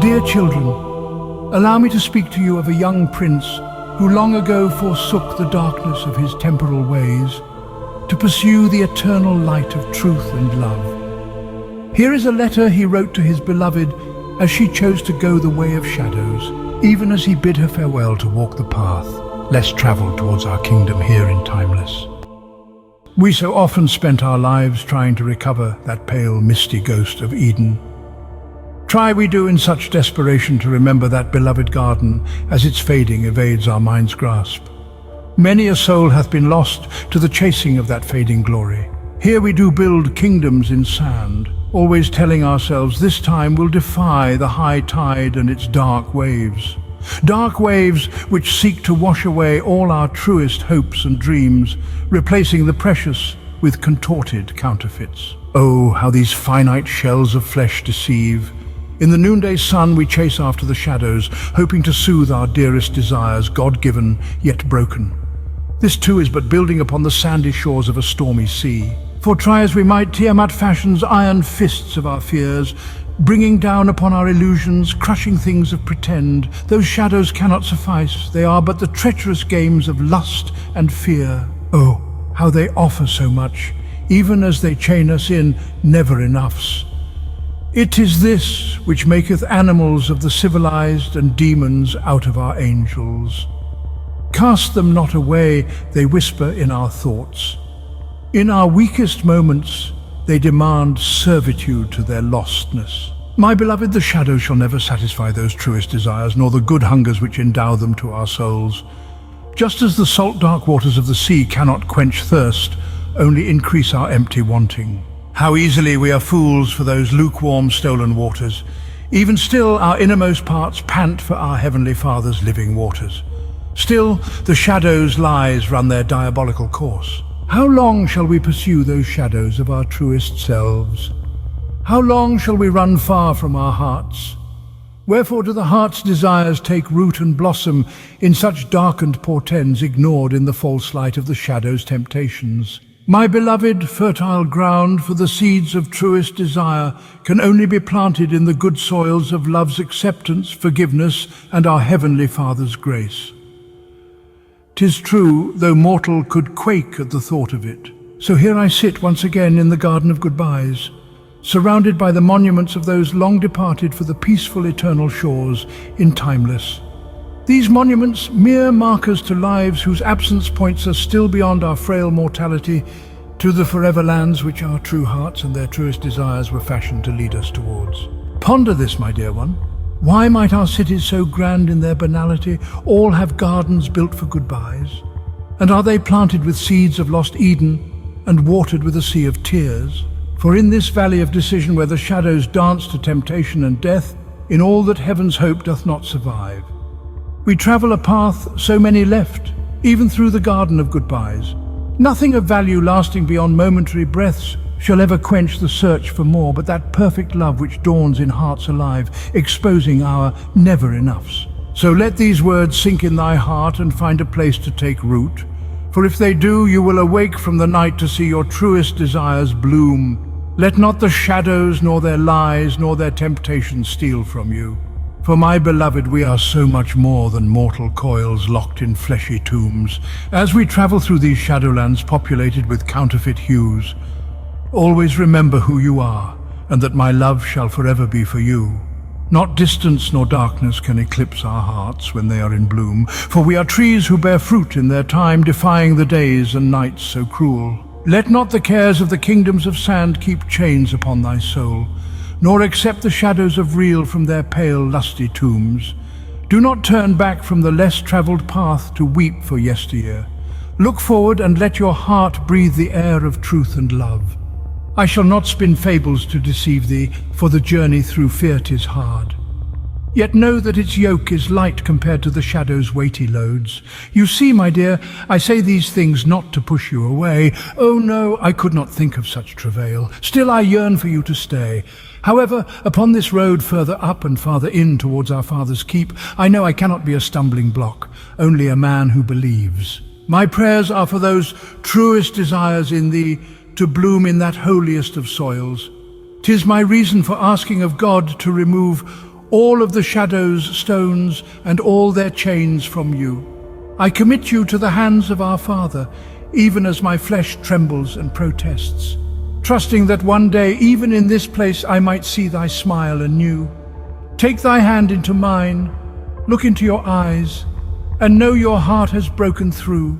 Dear children, allow me to speak to you of a young prince who long ago forsook the darkness of his temporal ways to pursue the eternal light of truth and love. Here is a letter he wrote to his beloved as she chose to go the way of shadows, even as he bid her farewell to walk the path less traveled towards our kingdom here in Timeless. We so often spent our lives trying to recover that pale, misty ghost of Eden. Try we do in such desperation to remember that beloved garden as its fading evades our mind's grasp. Many a soul hath been lost to the chasing of that fading glory. Here we do build kingdoms in sand, always telling ourselves this time will defy the high tide and its dark waves. Dark waves which seek to wash away all our truest hopes and dreams, replacing the precious with contorted counterfeits. Oh, how these finite shells of flesh deceive! In the noonday sun we chase after the shadows, hoping to soothe our dearest desires, God-given yet broken. This too is but building upon the sandy shores of a stormy sea. For try as we might, Tiamat fashions iron fists of our fears, bringing down upon our illusions, crushing things of pretend. Those shadows cannot suffice, they are but the treacherous games of lust and fear. Oh, how they offer so much, even as they chain us in never-enoughs. It is this which maketh animals of the civilized and demons out of our angels. Cast them not away, they whisper in our thoughts. In our weakest moments, they demand servitude to their lostness. My beloved, the shadows shall never satisfy those truest desires, nor the good hungers which endow them to our souls. Just as the salt dark waters of the sea cannot quench thirst, only increase our empty wanting. How easily we are fools for those lukewarm stolen waters. Even still our innermost parts pant for our Heavenly Father's living waters. Still the shadows' lies run their diabolical course. How long shall we pursue those shadows of our truest selves? How long shall we run far from our hearts? Wherefore do the heart's desires take root and blossom in such darkened portents ignored in the false light of the shadow's temptations? My beloved, fertile ground for the seeds of truest desire can only be planted in the good soils of love's acceptance, forgiveness, and our Heavenly Father's grace. 'Tis true, though mortal could quake at the thought of it. So here I sit once again in the garden of goodbyes, surrounded by the monuments of those long departed for the peaceful eternal shores in Timeless. These monuments, mere markers to lives whose absence points us still beyond our frail mortality to the forever lands which our true hearts and their truest desires were fashioned to lead us towards. Ponder this, my dear one. Why might our cities so grand in their banality all have gardens built for goodbyes? And are they planted with seeds of lost Eden and watered with a sea of tears? For in this valley of decision where the shadows dance to temptation and death, in all that heaven's hope doth not survive, we travel a path so many left, even through the garden of goodbyes. Nothing of value lasting beyond momentary breaths shall ever quench the search for more, but that perfect love which dawns in hearts alive, exposing our never-enoughs. So let these words sink in thy heart and find a place to take root, for if they do, you will awake from the night to see your truest desires bloom. Let not the shadows, nor their lies, nor their temptations steal from you. For my beloved, we are so much more than mortal coils locked in fleshy tombs. As we travel through these shadowlands populated with counterfeit hues, always remember who you are, and that my love shall forever be for you. Not distance nor darkness can eclipse our hearts when they are in bloom, for we are trees who bear fruit in their time, defying the days and nights so cruel. Let not the cares of the kingdoms of sand keep chains upon thy soul, nor accept the shadows of real from their pale, lusty tombs. Do not turn back from the less traveled path to weep for yesteryear. Look forward and let your heart breathe the air of truth and love. I shall not spin fables to deceive thee, for the journey through fear 'tis hard. Yet know that its yoke is light compared to the shadow's weighty loads. You see, my dear, I say these things not to push you away. Oh no, I could not think of such travail. Still I yearn for you to stay. However, upon this road further up and farther in towards our Father's keep, I know I cannot be a stumbling block, only a man who believes. My prayers are for those truest desires in thee to bloom in that holiest of soils. 'Tis my reason for asking of God to remove all of the shadows, stones, and all their chains from you. I commit you to the hands of our Father, even as my flesh trembles and protests, trusting that one day, even in this place, I might see thy smile anew. Take thy hand into mine, look into your eyes, and know your heart has broken through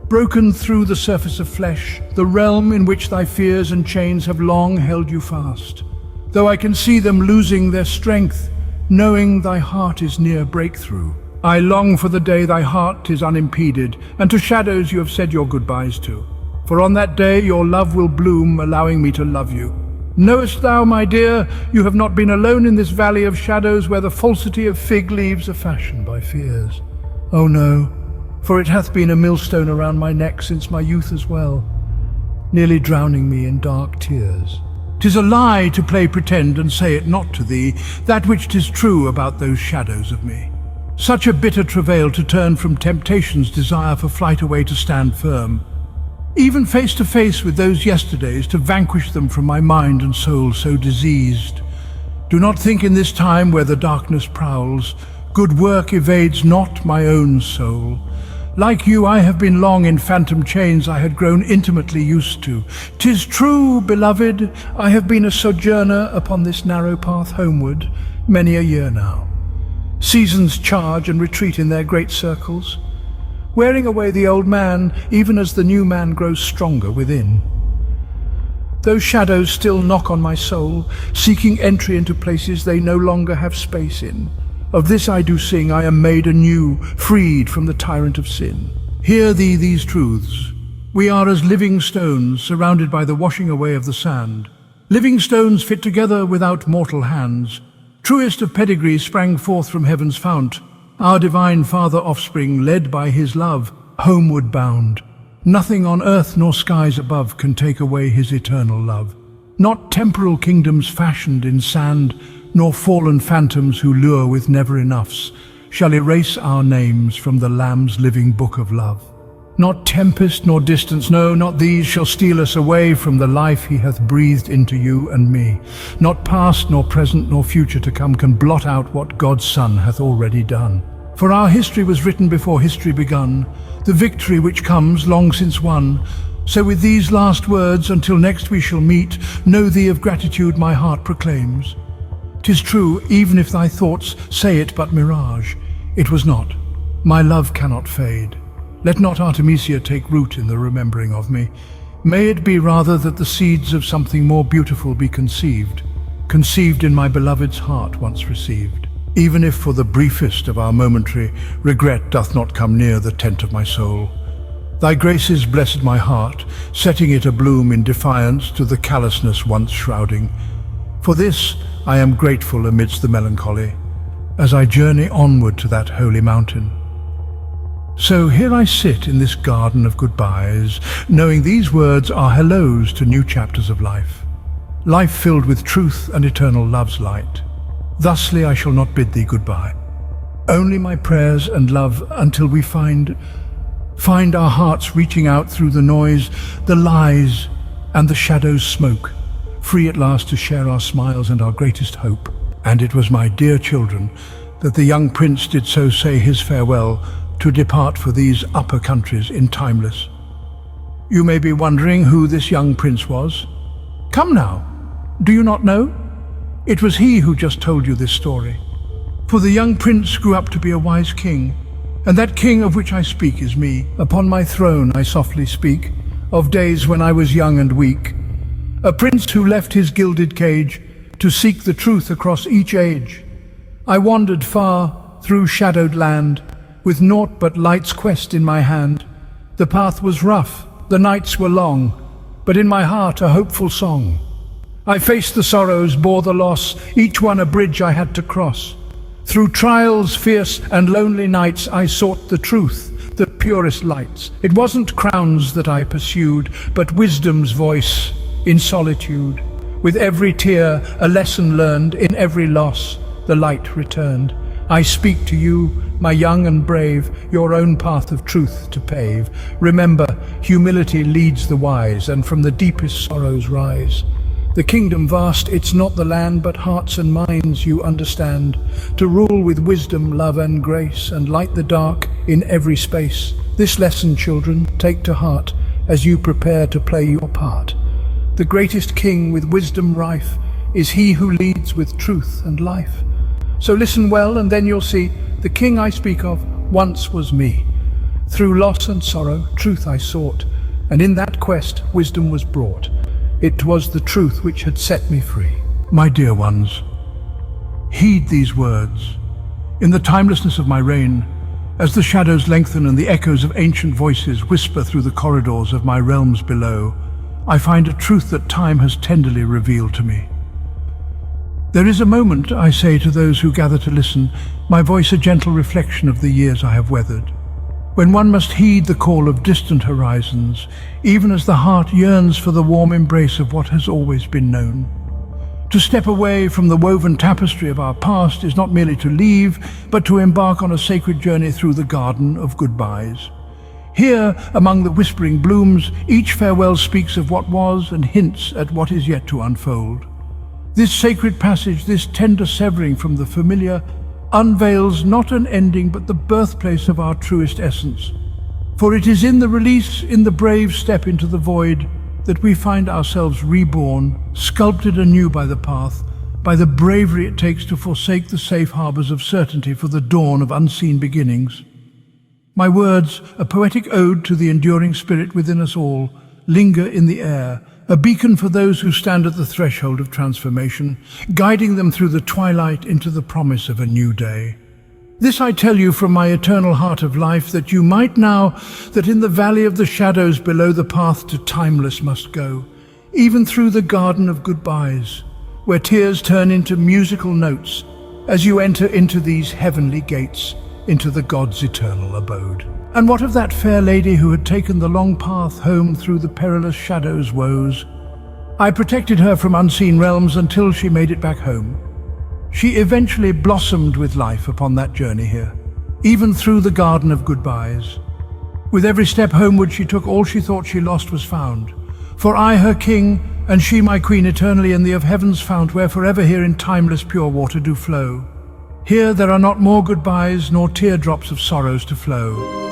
the surface of flesh, the realm in which thy fears and chains have long held you fast. Though I can see them losing their strength, knowing thy heart is near breakthrough. I long for the day thy heart is unimpeded, and to shadows you have said your goodbyes to. For on that day your love will bloom, allowing me to love you. Knowest thou, my dear, you have not been alone in this valley of shadows where the falsity of fig leaves are fashioned by fears. Oh no, for it hath been a millstone around my neck since my youth as well, nearly drowning me in dark tears. 'Tis a lie to play pretend and say it not to thee, that which 'tis true about those shadows of me. Such a bitter travail to turn from temptation's desire for flight away to stand firm, even face to face with those yesterdays, to vanquish them from my mind and soul so diseased. Do not think in this time where the darkness prowls, good work evades not my own soul. Like you, I have been long in phantom chains I had grown intimately used to. 'Tis true, beloved, I have been a sojourner upon this narrow path homeward many a year now. Seasons charge and retreat in their great circles, wearing away the old man even as the new man grows stronger within. Those shadows still knock on my soul, seeking entry into places they no longer have space in. Of this I do sing, I am made anew, freed from the tyrant of sin. Hear thee these truths. We are as living stones surrounded by the washing away of the sand. Living stones fit together without mortal hands. Truest of pedigree sprang forth from heaven's fount, our divine Father offspring led by his love, homeward bound. Nothing on earth nor skies above can take away his eternal love. Not temporal kingdoms fashioned in sand, nor fallen phantoms who lure with never-enoughs, shall erase our names from the Lamb's living book of love. Not tempest nor distance, no, not these shall steal us away from the life he hath breathed into you and me. Not past, nor present, nor future to come can blot out what God's Son hath already done. For our history was written before history begun, the victory which comes long since won. So with these last words, until next we shall meet, know thee of gratitude my heart proclaims. 'Tis true, even if thy thoughts say it but mirage, it was not. My love cannot fade. Let not Artemisia take root in the remembering of me. May it be rather that the seeds of something more beautiful be conceived in my beloved's heart once received. Even if for the briefest of our momentary regret doth not come near the tent of my soul. Thy graces blessed my heart, setting it abloom in defiance to the callousness once shrouding. For this I am grateful amidst the melancholy, as I journey onward to that holy mountain. So here I sit in this garden of goodbyes, knowing these words are hellos to new chapters of life. Life filled with truth and eternal love's light. Thusly I shall not bid thee goodbye. Only my prayers and love until we find our hearts reaching out through the noise, the lies, and the shadows' smoke, free at last to share our smiles and our greatest hope. And it was, my dear children, that the young prince did so say his farewell to depart for these upper countries in timeless. You may be wondering who this young prince was. Come now, do you not know? It was he who just told you this story. For the young prince grew up to be a wise king, and that king of which I speak is me. Upon my throne I softly speak of days when I was young and weak, a prince who left his gilded cage to seek the truth across each age. I wandered far through shadowed land, with naught but light's quest in my hand. The path was rough, the nights were long, but in my heart a hopeful song. I faced the sorrows, bore the loss, each one a bridge I had to cross. Through trials fierce and lonely nights I sought the truth, the purest lights. It wasn't crowns that I pursued, but wisdom's voice in solitude. With every tear a lesson learned, in every loss the light returned. I speak to you, my young and brave, your own path of truth to pave. Remember, humility leads the wise, and from the deepest sorrows rise. The kingdom vast, it's not the land, but hearts and minds you understand, to rule with wisdom, love and grace, and light the dark in every space. This lesson, children, take to heart as you prepare to play your part. The greatest king with wisdom rife is he who leads with truth and life. So listen well, and then you'll see the king I speak of once was me. Through loss and sorrow, truth I sought, and in that quest, wisdom was brought. It was the truth which had set me free. My dear ones, heed these words. In the timelessness of my reign, as the shadows lengthen and the echoes of ancient voices whisper through the corridors of my realms below, I find a truth that time has tenderly revealed to me. There is a moment, I say to those who gather to listen, my voice a gentle reflection of the years I have weathered, when one must heed the call of distant horizons, even as the heart yearns for the warm embrace of what has always been known. To step away from the woven tapestry of our past is not merely to leave, but to embark on a sacred journey through the garden of goodbyes. Here, among the whispering blooms, each farewell speaks of what was and hints at what is yet to unfold. This sacred passage, this tender severing from the familiar, unveils not an ending but the birthplace of our truest essence. For it is in the release, in the brave step into the void, that we find ourselves reborn, sculpted anew by the path, by the bravery it takes to forsake the safe harbors of certainty for the dawn of unseen beginnings. My words, a poetic ode to the enduring spirit within us all, linger in the air, a beacon for those who stand at the threshold of transformation, guiding them through the twilight into the promise of a new day. This I tell you from my eternal heart of life, that you might now, that in the valley of the shadows below the path to timeless must go, even through the garden of goodbyes, where tears turn into musical notes, as you enter into these heavenly gates, into the God's eternal abode. And what of that fair lady who had taken the long path home through the perilous shadows' woes? I protected her from unseen realms until she made it back home. She eventually blossomed with life upon that journey here, even through the garden of goodbyes. With every step homeward she took, all she thought she lost was found. For I, her king, and she my queen, eternally in the of heaven's fount, where forever here in timeless pure water do flow. Here there are not more goodbyes, nor teardrops of sorrows to flow.